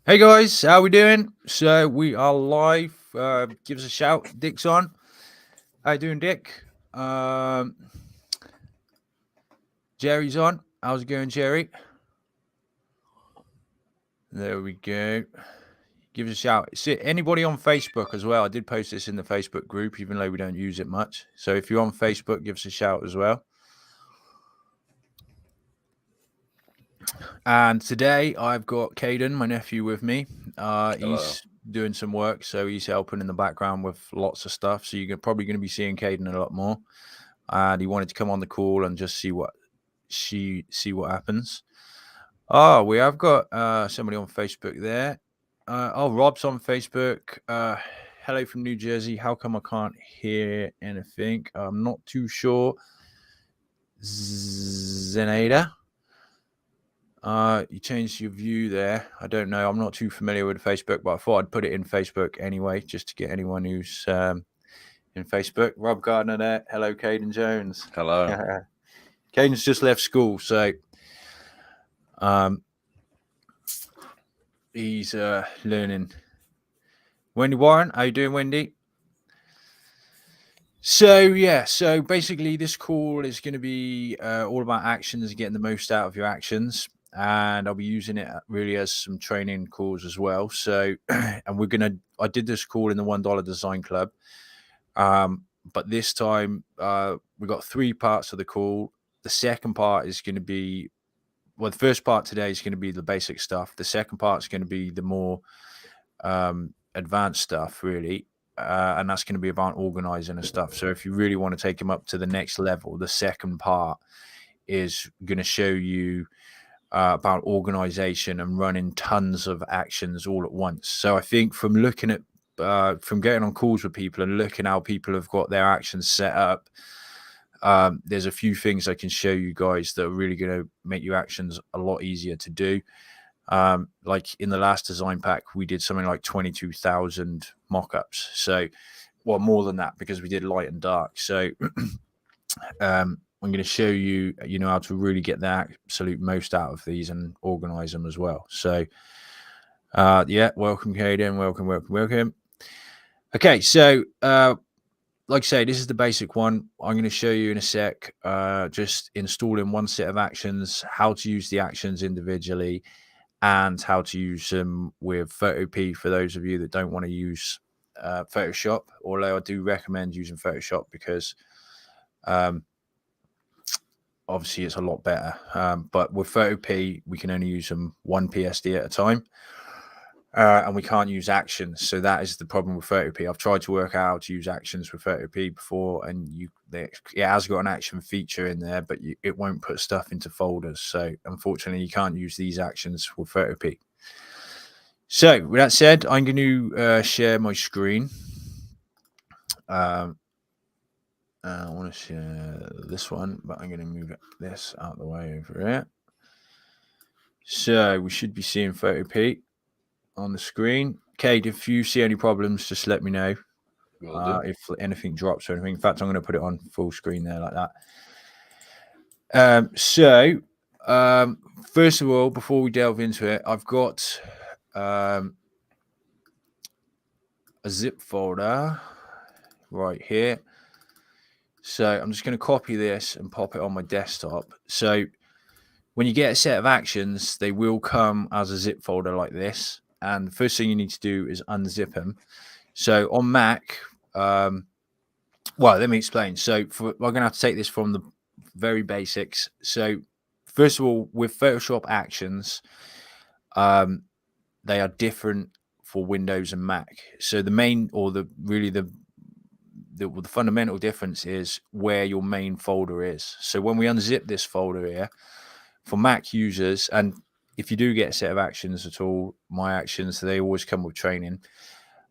Hey guys, how we doing? So we are live. Give us a shout. Dick's on. How you doing, Dick? Jerry's on. How's it going, Jerry? There we go. Give us a shout. See anybody on Facebook as well. I did post this in the Facebook group, even though we don't use it much. So if you're on Facebook, give us a shout as well. And today I've got Caden, my nephew, with me. He's doing some work, so he's helping in the background with lots of stuff. So you're probably going to be seeing Caden a lot more. And he wanted to come on the call and just see what happens. Oh, we have got somebody on Facebook there. Rob's on Facebook. Hello from New Jersey. How come I can't hear anything? I'm not too sure. Zenaida. You changed your view there. I don't know. I'm not too familiar with Facebook, but I thought I'd put it in Facebook anyway, just to get anyone who's in Facebook. Rob Gardner there. Hello, Caden Jones. Hello. Caden's just left school, so he's learning. Wendy Warren, how you doing, Wendy? So basically this call is going to be all about actions, getting the most out of your actions, and I'll be using it really as some training calls as well. So, and I did this call in the $1 Design Club, but this time we got 3 parts of the call. The second part is going to be, the first part today is going to be the basic stuff. The second part is going to be the more advanced stuff, really. And that's going to be about organizing and stuff. So if you really want to take them up to the next level, the second part is going to show you about organization and running tons of actions all at once. So I think from looking at, from getting on calls with people and looking how people have got their actions set up, there's a few things I can show you guys that are really going to make your actions a lot easier to do. Like in the last design pack, we did something like 22,000 mock-ups. So, well, more than that because we did light and dark. So, I'm going to show you, how to really get the absolute most out of these and organize them as well. So, welcome, Caden. Welcome. Okay, so, like I say, this is the basic one. I'm going to show you in a sec, just installing one set of actions, how to use the actions individually, and how to use them with Photopea for those of you that don't want to use Photoshop, although I do recommend using Photoshop because obviously it's a lot better. But with Photopea, we can only use them one PSD at a time. And we can't use actions, so that is the problem with Photopea. I've tried to work out how to use actions with Photopea before, and it has got an action feature in there, but it won't put stuff into folders. So unfortunately, you can't use these actions with Photopea. So with that said, I'm going to share my screen. I want to share this one, but I'm going to move this out of the way over here. So we should be seeing Photopea on the screen. Kate, if you see any problems, just let me know. If anything drops or anything. In fact, I'm going to put it on full screen there like that. First of all, before we delve into it, I've got a zip folder right here. So I'm just going to copy this and pop it on my desktop. So when you get a set of actions, they will come as a zip folder like this. And the first thing you need to do is unzip them. So on Mac, well, let me explain. So we're going to have to take this from the very basics. So first of all, with Photoshop actions, they are different for Windows and Mac. So the main, or the fundamental difference is where your main folder is. So when we unzip this folder here, for Mac users, and if you do get a set of actions at all, my actions, they always come with training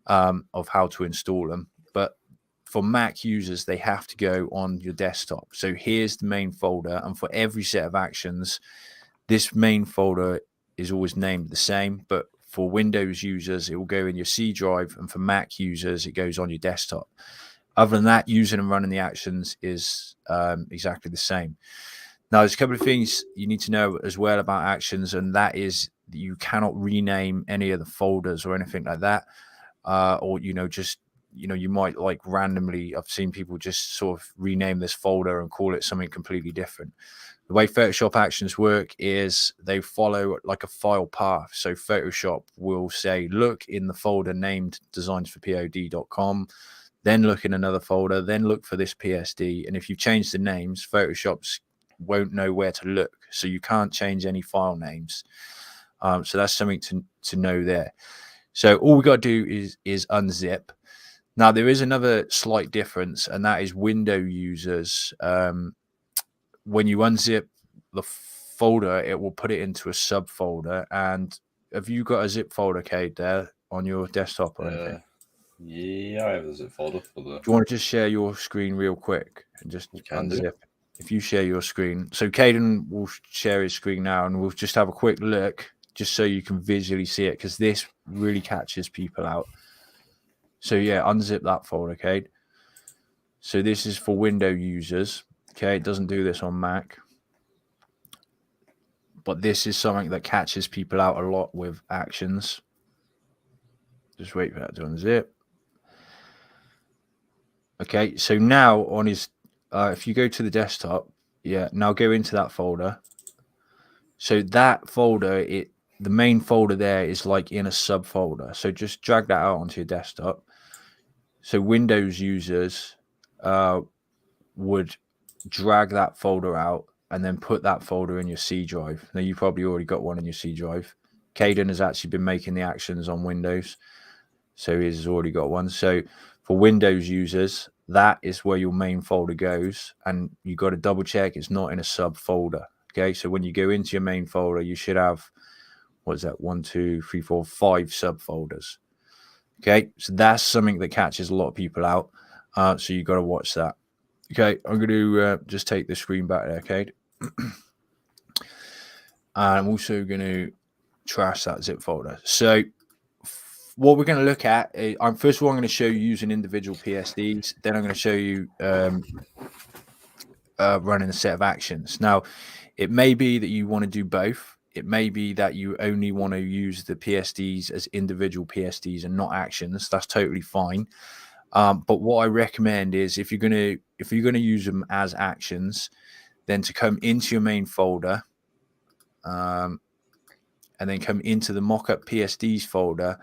of how to install them. But for Mac users, they have to go on your desktop. So here's the main folder. And for every set of actions, this main folder is always named the same. But for Windows users, it will go in your C drive. And for Mac users, it goes on your desktop. Other than that, using and running the actions is exactly the same. Now, there's a couple of things you need to know as well about actions, and that is you cannot rename any of the folders or anything like that. Or, just, you might like randomly, I've seen people just sort of rename this folder and call it something completely different. The way Photoshop actions work is they follow like a file path. So Photoshop will say, look in the folder named designsforpod.com, then look in another folder, then look for this PSD. And if you change the names, Photoshop's won't know where to look. So you can't change any file names. So that's something to know there. So all we got to do is unzip. Now, there is another slight difference, and that is window users. When you unzip the folder, it will put it into a subfolder. And have you got a zip folder, Cade, there on your desktop or anything? Yeah, I have a zip folder for the. Do you want to just share your screen real quick and just unzip? If you share your screen, so Caden will share his screen now, and we'll just have a quick look, just so you can visually see it, because this really catches people out. So yeah, unzip that folder, Cade. So this is for window users. Okay, it doesn't do this on Mac, but this is something that catches people out a lot with actions. Just wait for that to unzip. Okay, so now on his, if you go to the desktop, now go into that folder. So that folder, the main folder there is like in a subfolder. So just drag that out onto your desktop. So Windows users would drag that folder out and then put that folder in your C drive. Now, you've probably already got one in your C drive. Caden has actually been making the actions on Windows, so he's already got one. So for Windows users, that is where your main folder goes, and you've got to double check it's not in a subfolder. Okay, so when you go into your main folder, you should have, what is that, 1, 2, 3, 4, 5 subfolders. Okay, so that's something that catches a lot of people out. So you've got to watch that. Okay, I'm going to just take the screen back there, Cade. And I'm also going to trash that zip folder. So what we're going to look at is, first of all, I'm going to show you using individual PSDs. Then I'm going to show you running a set of actions. Now, it may be that you want to do both. It may be that you only want to use the PSDs as individual PSDs and not actions. That's totally fine. But what I recommend is if you're going to use them as actions, then to come into your main folder, and then come into the Mockup PSDs folder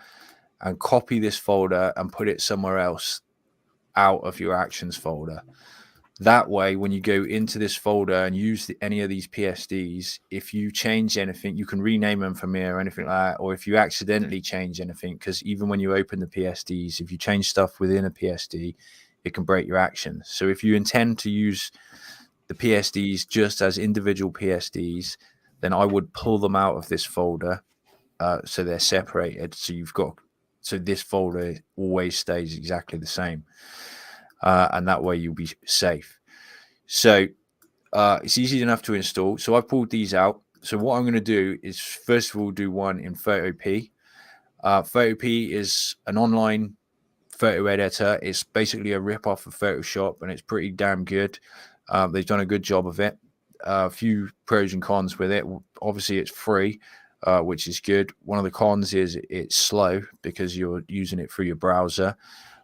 and copy this folder and put it somewhere else out of your actions folder. That way, when you go into this folder and use any of these PSDs, if you change anything, you can rename them from here or anything like that. Or if you accidentally change anything, because even when you open the PSDs, if you change stuff within a PSD, it can break your actions. So if you intend to use the PSDs just as individual PSDs, then I would pull them out of this folder so they're separated. So this folder always stays exactly the same. And that way you'll be safe. So it's easy enough to install. So I've pulled these out. So what I'm going to do is first of all do one in Photopea. Photopea is an online photo editor. It's basically a rip-off of Photoshop, and it's pretty damn good. They've done a good job of it. A few pros and cons with it. Obviously, it's free, which is good. One of the cons is it's slow because you're using it through your browser.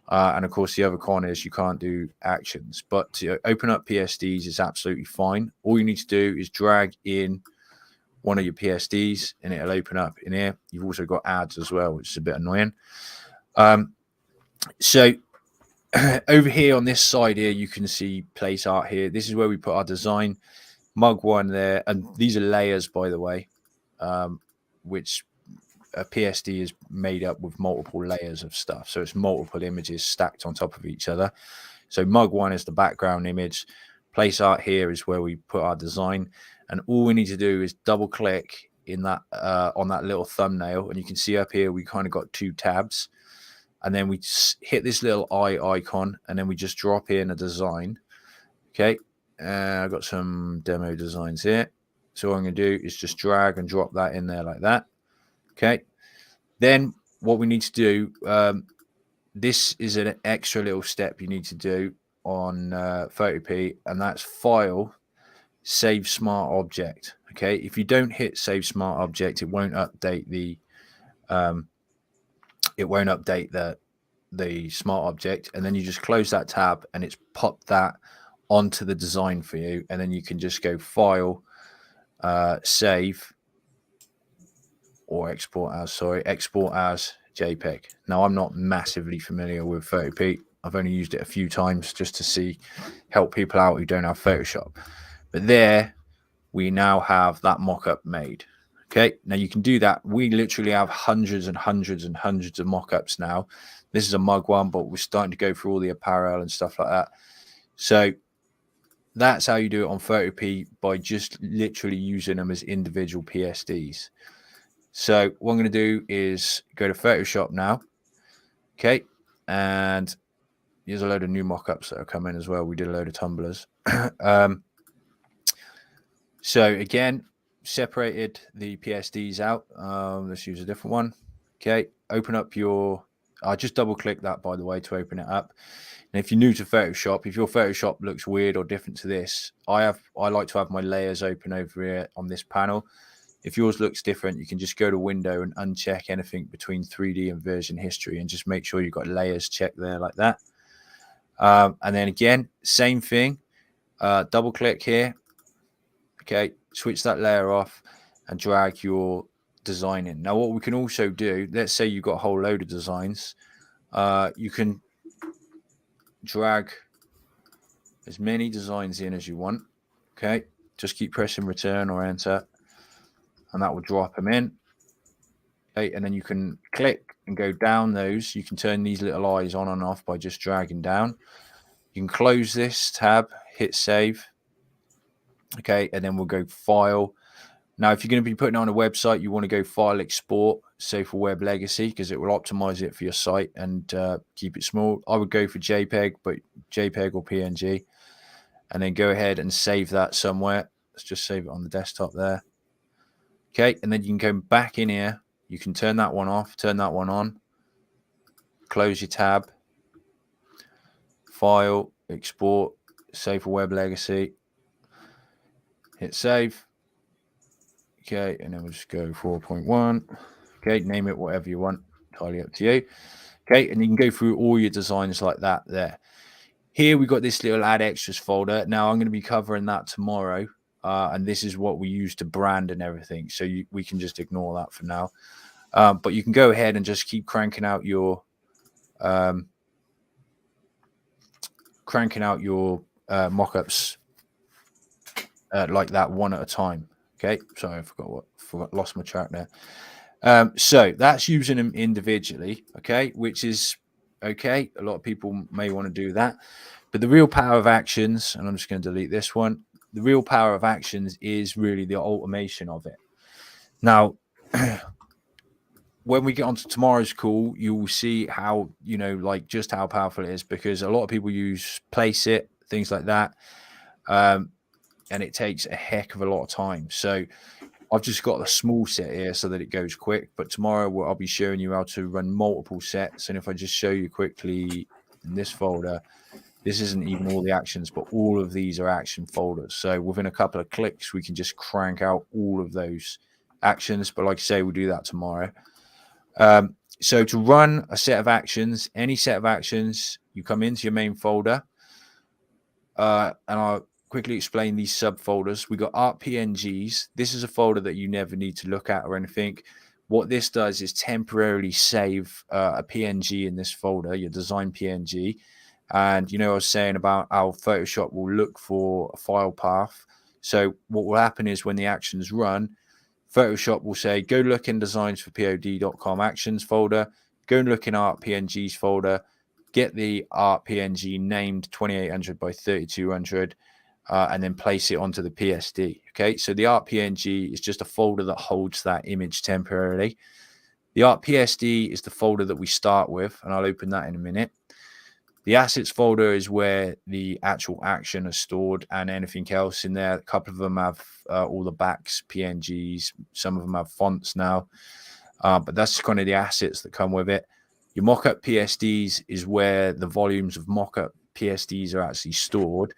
And of course, the other con is you can't do actions. But to open up PSDs is absolutely fine. All you need to do is drag in one of your PSDs and it'll open up in here. You've also got ads as well, which is a bit annoying. So over here on this side here, you can see place art here. This is where we put our design. Mug one there. And these are layers, by the way, which a PSD is made up with multiple layers of stuff. So it's multiple images stacked on top of each other. So mug one is the background image. Place art here is where we put our design. And all we need to do is double click in that on that little thumbnail. And you can see up here, we kind of got 2 tabs. And then we hit this little eye icon and then we just drop in a design. Okay. I've got some demo designs here. So what I'm going to do is just drag and drop that in there like that. Okay, then what we need to do, this is an extra little step you need to do on Photopea, and that's File, Save Smart Object. Okay, if you don't hit save smart object, it won't update the smart object, and then you just close that tab and it's popped that onto the design for you, and then you can just go file, save, or export as JPEG. Now, I'm not massively familiar with Photopea. I've only used it a few times just to help people out who don't have Photoshop. But there we now have that mock-up made. Okay, now you can do that. We literally have hundreds and hundreds and hundreds of mock-ups now. This is a mug one, but we're starting to go through all the apparel and stuff like that. So that's how you do it on Photopea, by just literally using them as individual PSDs. So what I'm going to do is go to Photoshop now. Okay, and here's a load of new mock-ups that are coming as well. We did a load of tumblers. So again, separated the PSDs out. Let's use a different one. Okay, open up your, I'll just double click that, by the way, to open it up. And if you're new to Photoshop, if your Photoshop looks weird or different to this, I like to have my layers open over here on this panel. If yours looks different, you can just go to window and uncheck anything between 3D and version history, and just make sure you've got layers checked there like that. And then again, same thing, double click here. Okay, switch that layer off and drag your design in. Now, what we can also do, let's say you've got a whole load of designs, you can drag as many designs in as you want. Okay, just keep pressing return or enter, and that will drop them in. Okay, and then you can click and go down those. You can turn these little eyes on and off by just dragging down. You can close this tab, hit save. Okay, and then we'll go file. Now, if you're going to be putting it on a website, you want to go file, export, save for web legacy, because it will optimize it for your site and keep it small. I would go for JPEG, but JPEG or PNG, and then go ahead and save that somewhere. Let's just save it on the desktop there. Okay, and then you can go back in here. You can turn that one off, turn that one on, close your tab, file, export, save for web legacy, hit save. Okay, and then we'll just go 4.1. Okay, name it whatever you want, entirely up to you. Okay, and you can go through all your designs like that there. Here we got this little add extras folder. Now I'm going to be covering that tomorrow, and this is what we use to brand and everything. So we can just ignore that for now. But you can go ahead and just keep cranking out your mock-ups like that, one at a time. Okay, sorry, I lost my track there. So that's using them individually, okay, which is okay. A lot of people may want to do that, but the real power of actions, and I'm just going to delete this one, the real power of actions is really the automation of it. Now, when we get onto tomorrow's call, you will see how, like just how powerful it is, because a lot of people use place it, things like that. And it takes a heck of a lot of time. So I've just got a small set here so that it goes quick. But tomorrow I'll be showing you how to run multiple sets. And if I just show you quickly in this folder, this isn't even all the actions, but all of these are action folders. So within a couple of clicks, we can just crank out all of those actions. But like I say, we'll do that tomorrow. So to run a set of actions, any set of actions, you come into your main folder, and I'll quickly explain these subfolders. We got art PNGs. This is a folder that you never need to look at or anything. What this does is temporarily save a PNG in this folder, your design PNG. And I was saying about how Photoshop will look for a file path. So what will happen is when the actions run, Photoshop will say, go look in designs for pod.com actions folder, go and look in art PNGs folder, get the art PNG named 2800 by 3200, and then place it onto the PSD. Okay, so the art PNG is just a folder that holds that image temporarily. The art PSD is the folder that we start with, and I'll open that in a minute. The assets folder is where the actual action is stored and anything else in there. A couple of them have all the backs, PNGs. Some of them have fonts now, but that's kind of the assets that come with it. Your mockup PSDs is where the volumes of mockup PSDs are actually stored.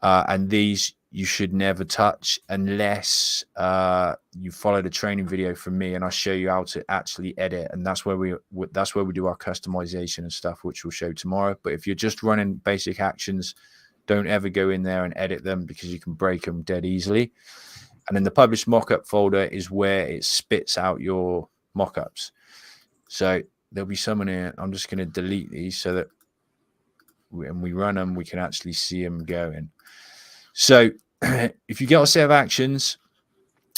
And these you should never touch unless you follow the training video from me and I show you how to actually edit. And that's where we do our customization and stuff, which we'll show tomorrow. But if you're just running basic actions, don't ever go in there and edit them because you can break them dead easily. And then the published mockup folder is where it spits out your mockups. So there'll be some in here. I'm just going to delete these so that when we run them, we can actually see them going. So if you get a set of actions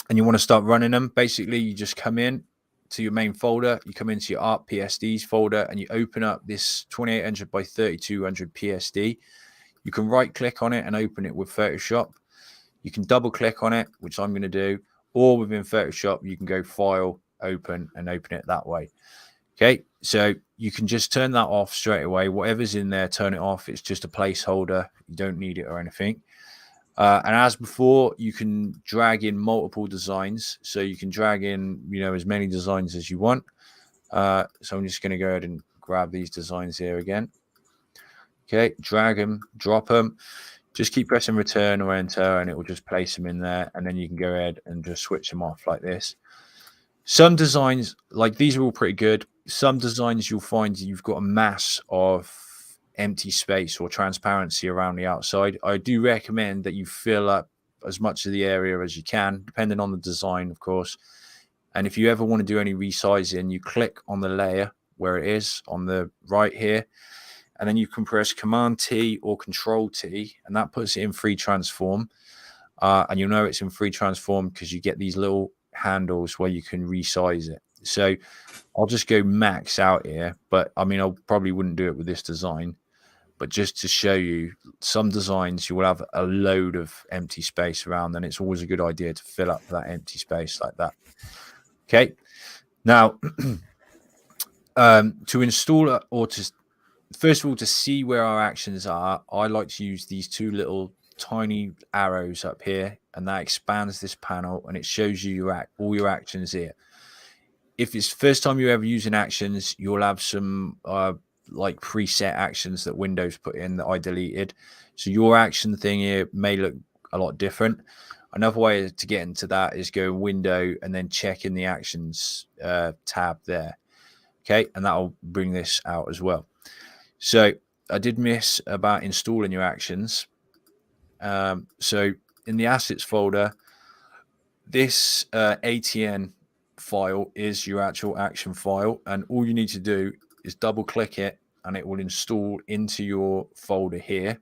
and you want to start running them, basically you just come in to your main folder, you come into your art PSDs folder and you open up this 2800 by 3200 PSD. You can right click on it and open it with Photoshop. You can double click on it, which I'm going to do, or within Photoshop, you can go file, open, and open it that way. Okay, so you can just turn that off straight away. Whatever's in there, turn it off. It's just a placeholder. You don't need it or anything. And as before, you can drag in multiple designs. So you can drag in, as many designs as you want. So I'm just going to go ahead and grab these designs here again. Okay, drag them, drop them. Just keep pressing return or enter and it will just place them in there. And then you can go ahead and just switch them off like this. Some designs, like these are all pretty good. Some designs you'll find you've got a mass of empty space or transparency around the outside. I do recommend that you fill up as much of the area as you can, depending on the design, of course. And if you ever want to do any resizing, you click on the layer where it is on the right here, and then you can press Command T or Control T, and that puts it in free transform. And you'll know it's in free transform because you get these little handles where you can resize it. So I'll just go max out here, but I mean, I probably wouldn't do it with this design. But just to show you, some designs you will have a load of empty space around, and it's always a good idea to fill up that empty space like that. Okay. Now, to install it, or to first of all, to see where our actions are, I like to use these two little tiny arrows up here, and that expands this panel and it shows you all your actions here. If it's the first time you're ever using actions, you'll have some like preset actions that Windows put in that I deleted. So your action thing here may look a lot different. Another way to get into that is go window and then check in the actions tab there. Okay, and that'll bring this out as well. So I did miss about installing your actions. So in the assets folder, this ATN file is your actual action file, and all you need to do is double click it and it will install into your folder here.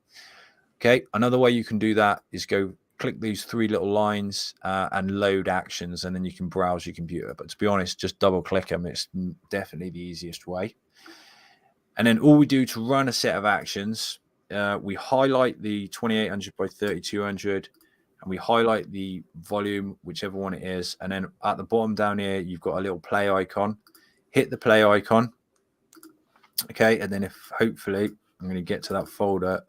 Okay, another way you can do that is go click these three little lines and load actions, and then you can browse your computer. But to be honest, just double click them. It's definitely the easiest way. And then all we do to run a set of actions, we highlight the 2800 by 3200 and we highlight the volume, whichever one it is. And then at the bottom down here, you've got a little play icon. Hit the play icon. Okay, and then if hopefully I'm going to get to that folder.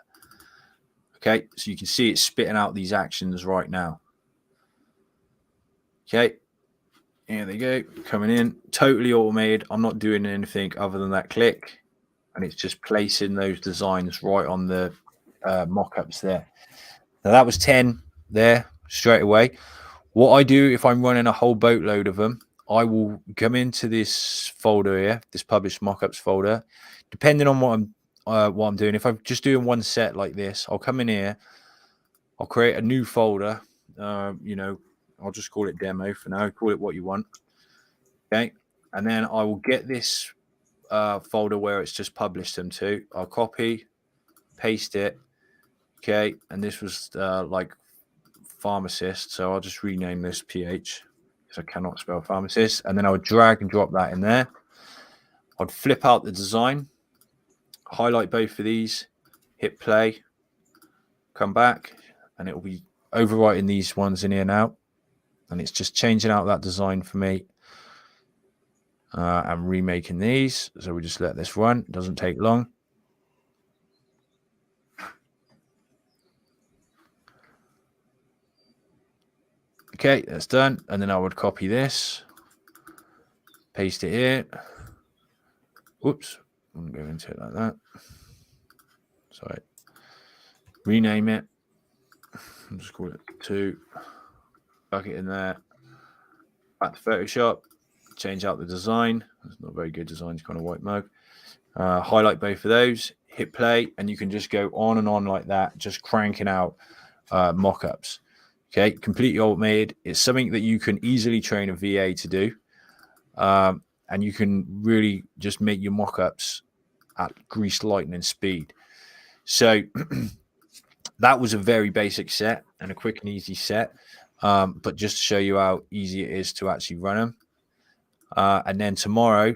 Okay, so you can see it's spitting out these actions right now. Okay, here they go, coming in, totally automated. I'm not doing anything other than that click, and it's just placing those designs right on the mockups there. Now that was 10 there straight away. What I do if I'm running a whole boatload of them, I will come into this folder here, this published mockups folder, depending on what I'm doing. If I'm just doing one set like this, I'll come in here, I'll create a new folder. I'll just call it demo for now. Call it what you want. Okay, and then I will get this folder where it's just published them to. I'll copy, paste it. Okay, and this was like pharmacist, so I'll just rename this PH because I cannot spell pharmacist. And then I would drag and drop that in there. I'd flip out the design, highlight both of these, hit play, come back, and it will be overwriting these ones in here now. And it's just changing out that design for me and remaking these. So we just let this run. It doesn't take long. Okay, that's done. And then I would copy this, paste it here. Whoops, I'm going to go into it like that. Sorry. Rename it. I'll just call it 2. Back it in there. Back to Photoshop. Change out the design. It's not a very good design. It's kind of white mug. Highlight both of those. Hit play, and you can just go on and on like that, just cranking out mock-ups. Okay, completely automated. It's something that you can easily train a VA to do, and you can really just make your mock-ups at greased lightning speed. So that was a very basic set and a quick and easy set, but just to show you how easy it is to actually run them. And then tomorrow,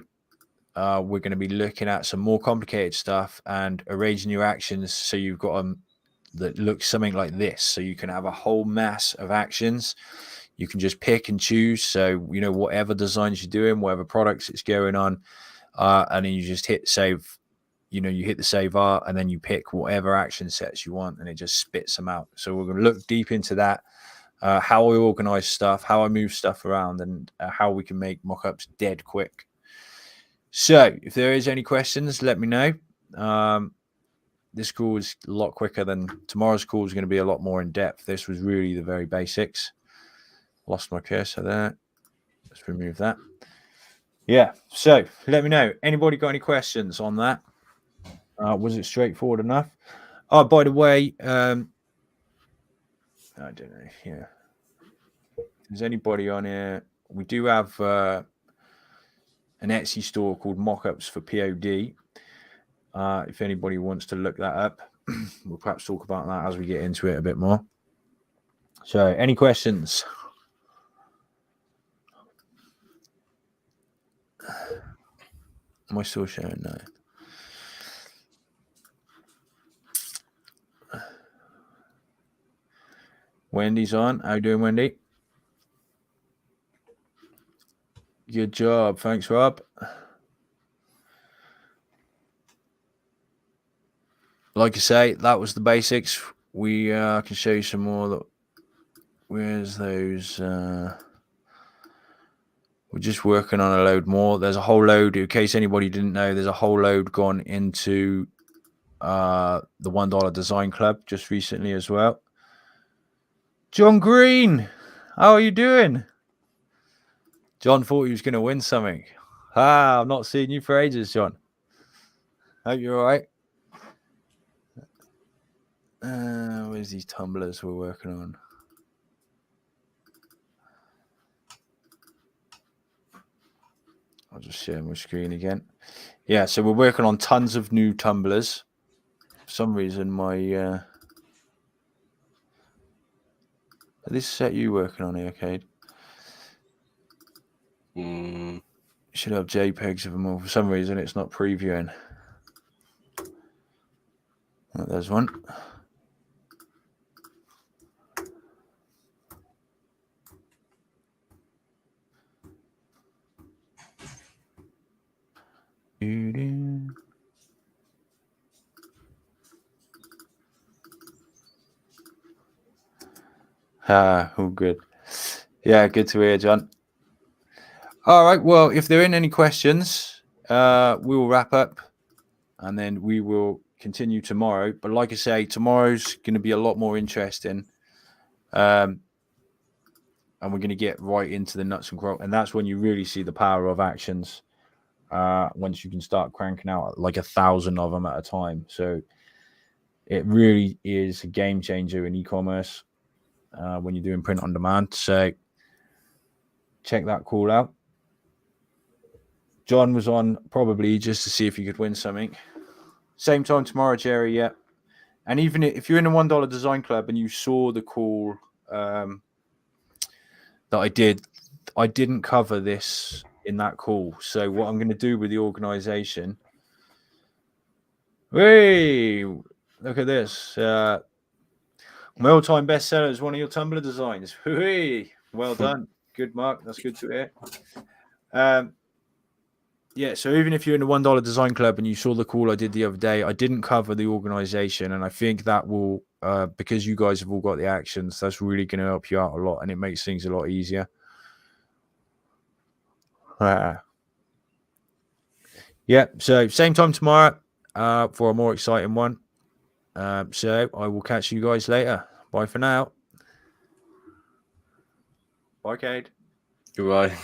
we're going to be looking at some more complicated stuff and arranging your actions so you've got them that look something like this. So you can have a whole mass of actions. You can just pick and choose. So, you know, whatever designs you're doing, whatever products it's going on, and then you just hit save. You know, you hit the save art, and then you pick whatever action sets you want, and it just spits them out. So we're going to look deep into that, how I organize stuff, how I move stuff around, and how we can make mock-ups dead quick. So if there is any questions, let me know. This call is a lot quicker than tomorrow's call is going to be a lot more in depth. This was really the very basics. Lost my cursor there. Let's remove that. Yeah. So let me know. Anybody got any questions on that? Was it straightforward enough? Oh, by the way, I don't know. Yeah. Is anybody on here? We do have an Etsy store called Mockups for POD. If anybody wants to look that up, we'll perhaps talk about that as we get into it a bit more. So, any questions? Am I still showing? No. Wendy's on. How you doing, Wendy? Good job. Thanks, Rob. Like I say, that was the basics. We can show you some more. Where's those? We're just working on a load more. There's a whole load. In case anybody didn't know, there's a whole load gone into the $1 Design Club just recently as well. John Green, how are you doing? John thought he was going to win something. I'm not seeing you for ages, John. Hope you're all right. Where's these tumblers we're working on? I'll just share my screen again. Yeah, so we're working on tons of new tumblers. For some reason, my... this set you working on here, Cade? Should have JPEGs of them all. For some reason, it's not previewing. Oh, there's one. All good. Yeah, good to hear, John. All right, well, if there ain't any questions, we will wrap up and then we will continue tomorrow. But like I say, tomorrow's going to be a lot more interesting. And we're going to get right into the nuts and bolts. And that's when you really see the power of actions. Once you can start cranking out like 1,000 of them at a time. So it really is a game changer in e-commerce when you're doing print on demand. So check that call out. John was on probably just to see if you could win something. Same time tomorrow, Jerry. Yeah. And even if you're in a $1 Design Club and you saw the call that I did, I didn't cover this in that call. So what I'm going to do with the organization. Hey, look at this. My all-time bestseller is one of your Tumblr designs. Hey, well done. Good, Mark. That's good to hear. Yeah, so even if you're in the $1 Design Club and you saw the call I did the other day, I didn't cover the organization. And I think that will, because you guys have all got the actions, that's really going to help you out a lot. And it makes things a lot easier. Yeah, so same time tomorrow for a more exciting one. So I will catch you guys later. Bye for now. Bye, Cade. Goodbye.